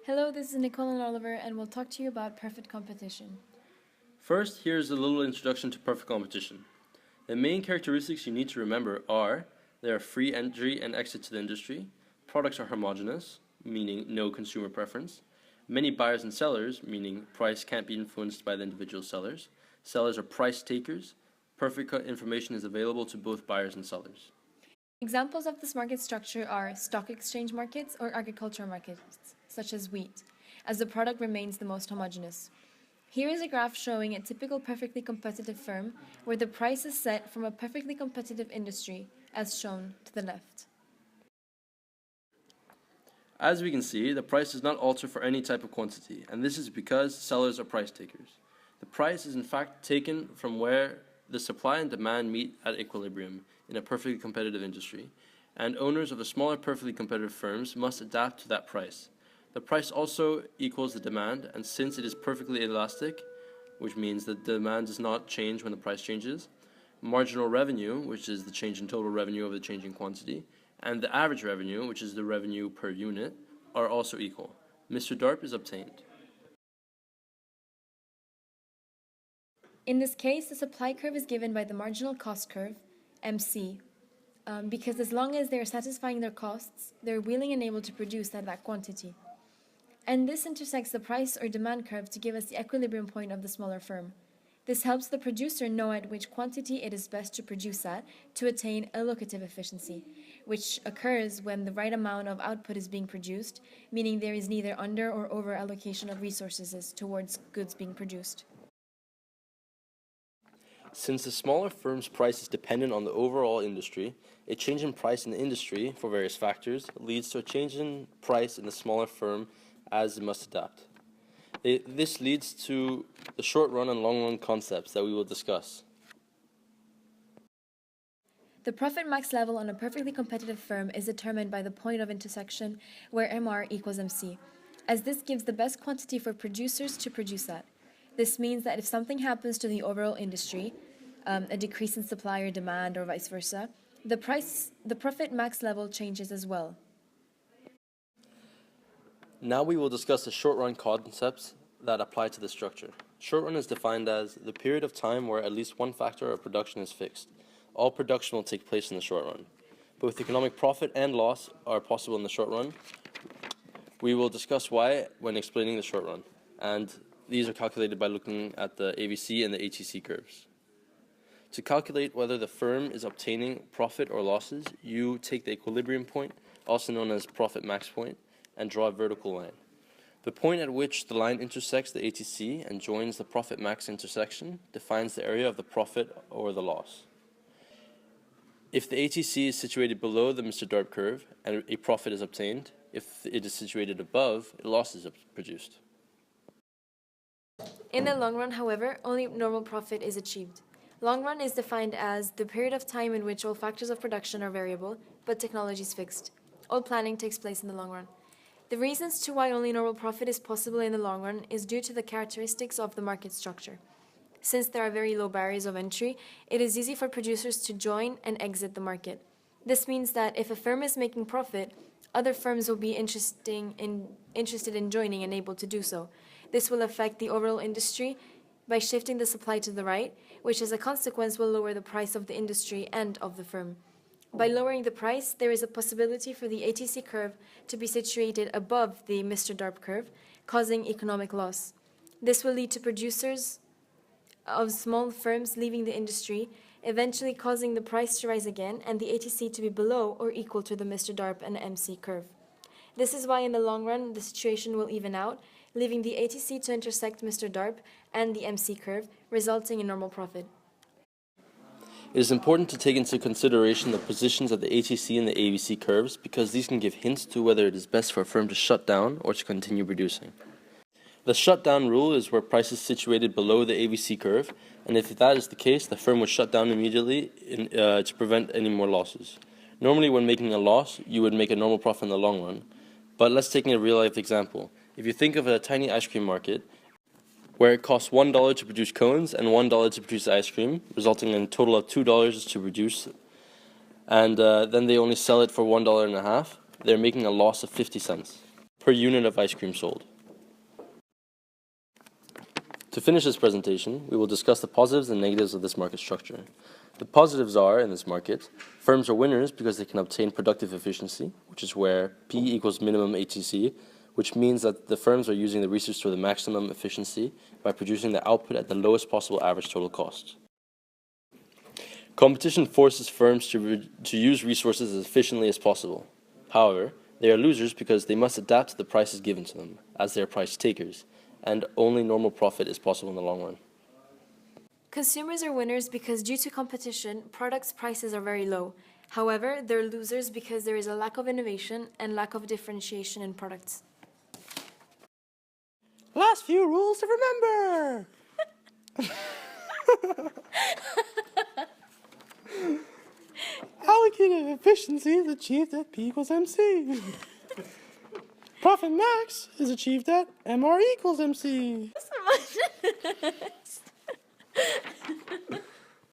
Hello, this is Nicole and Oliver, and we'll talk to you about perfect competition. First, here's a little introduction to perfect competition. The main characteristics you need to remember are there are free entry and exit to the industry, products are homogeneous, meaning no consumer preference, many buyers and sellers, meaning price can't be influenced by the individual sellers are price takers, perfect information is available to both buyers and sellers. Examples of this market structure are stock exchange markets or agricultural markets, such as wheat, as the product remains the most homogeneous. Here is a graph showing a typical perfectly competitive firm where the price is set from a perfectly competitive industry, as shown to the left. As we can see, the price does not alter for any type of quantity, and this is because sellers are price takers. The price is in fact taken from where the supply and demand meet at equilibrium in a perfectly competitive industry, and owners of the smaller perfectly competitive firms must adapt to that price. The price also equals the demand, and since it is perfectly elastic, which means that the demand does not change when the price changes, marginal revenue, which is the change in total revenue over the change in quantity, and the average revenue, which is the revenue per unit, are also equal. Mr. DARP is obtained. In this case, the supply curve is given by the marginal cost curve, MC, because as long as they are satisfying their costs, they're willing and able to produce at that quantity. And this intersects the price or demand curve to give us the equilibrium point of the smaller firm. This helps the producer know at which quantity it is best to produce at to attain allocative efficiency, which occurs when the right amount of output is being produced, meaning there is neither under or over allocation of resources towards goods being produced. Since the smaller firm's price is dependent on the overall industry, a change in price in the industry for various factors leads to a change in price in the smaller firm as it must adapt. This leads to the short-run and long-run concepts that we will discuss. The profit max level on a perfectly competitive firm is determined by the point of intersection where MR equals MC, as this gives the best quantity for producers to produce at. This means that if something happens to the overall industry, a decrease in supply or demand or vice versa, the profit max level changes as well. Now we will discuss the short-run concepts that apply to this structure. Short-run is defined as the period of time where at least one factor of production is fixed. All production will take place in the short run. Both economic profit and loss are possible in the short run. We will discuss why when explaining the short run, and these are calculated by looking at the AVC and the ATC curves. To calculate whether the firm is obtaining profit or losses, you take the equilibrium point, also known as profit max point, and draw a vertical line. The point at which the line intersects the ATC and joins the profit max intersection defines the area of the profit or the loss. If the ATC is situated below the Mr. DARP curve and a profit is obtained, if it is situated above, a loss is produced. In the long run, however, only normal profit is achieved. Long run is defined as the period of time in which all factors of production are variable, but technology is fixed. All planning takes place in the long run. The reasons to why only normal profit is possible in the long run is due to the characteristics of the market structure. Since there are very low barriers of entry, it is easy for producers to join and exit the market. This means that if a firm is making profit, other firms will be interested in joining and able to do so. This will affect the overall industry by shifting the supply to the right, which as a consequence will lower the price of the industry and of the firm. By lowering the price, there is a possibility for the ATC curve to be situated above the Mr. DARP curve, causing economic loss. This will lead to producers of small firms leaving the industry, eventually causing the price to rise again and the ATC to be below or equal to the Mr. DARP and MC curve. This is why in the long run the situation will even out, leaving the ATC to intersect Mr. DARP and the MC curve, resulting in normal profit. It is important to take into consideration the positions of the ATC and the AVC curves because these can give hints to whether it is best for a firm to shut down or to continue producing. The shutdown rule is where price is situated below the AVC curve, and if that is the case, the firm would shut down immediately to prevent any more losses. Normally, when making a loss, you would make a normal profit in the long run, but let's take a real-life example. If you think of a tiny ice cream market, where it costs $1 to produce cones and $1 to produce ice cream, resulting in a total of $2 to produce, and then they only sell it for $1.50, they're making a loss of 50 cents. per unit of ice cream sold. To finish this presentation, we will discuss the positives and negatives of this market structure. The positives are, in this market, firms are winners because they can obtain productive efficiency, which is where P equals minimum HCC, which means that the firms are using the resource to the maximum efficiency by producing the output at the lowest possible average total cost. Competition forces firms to use resources as efficiently as possible. However, they are losers because they must adapt to the prices given to them, as they are price takers, and only normal profit is possible in the long run. Consumers are winners because due to competition, products' prices are very low. However, they're losers because there is a lack of innovation and lack of differentiation in products. Last few rules to remember! Allocated efficiency is achieved at P equals MC. Profit max is achieved at MR equals MC.